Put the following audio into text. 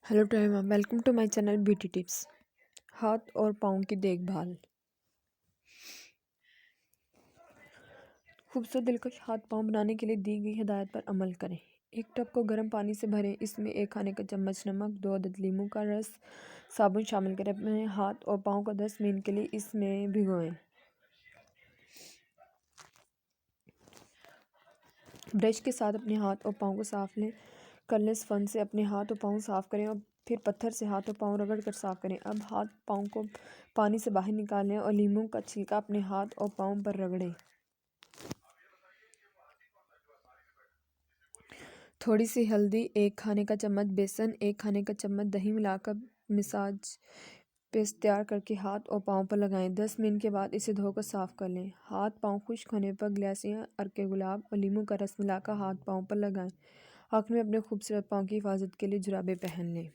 Hello to everyone, welcome to my channel beauty tips. हाथ और पाँव की देखभाल। खूबसूरत दिलकश हाथ पाँव बनाने के लिए दी गई हिदायत पर अमल करें। एक टब को गर्म पानी से भरें। इसमें 1 खाने का चम्मच नमक, 2 अदद नींबू का रस, साबुन शामिल करें। अपने हाथ और पाँव को 10 मिनट के लिए इसमें भिगोएं। ब्रश के साथ अपने हाथ और पाँव को साफ लें। कलर स्पंज से अपने हाथ और पाँव साफ करें और फिर पत्थर से हाथ और पाँव रगड़ कर साफ करें। अब हाथ पाँव को पानी से बाहर निकालें और नींबू का छिलका अपने हाथ और पाँव पर रगड़ें। थोड़ी सी हल्दी, 1 खाने का चम्मच बेसन, 1 खाने का चम्मच दही मिलाकर मसाज पेस्ट तैयार करके हाथ और पाँव पर लगाएं। 10 मिनट के बाद इसे धोकर साफ कर लें। हाथ पाँव खुश्क होने पर ग्लेसिया, अर्के गुलाब और नींबू का रस मिलाकर हाथ पाँव पर लगाएं। आखिर में अपने खूबसूरत पाँव की हिफाजत के लिए जुराबें पहन लें।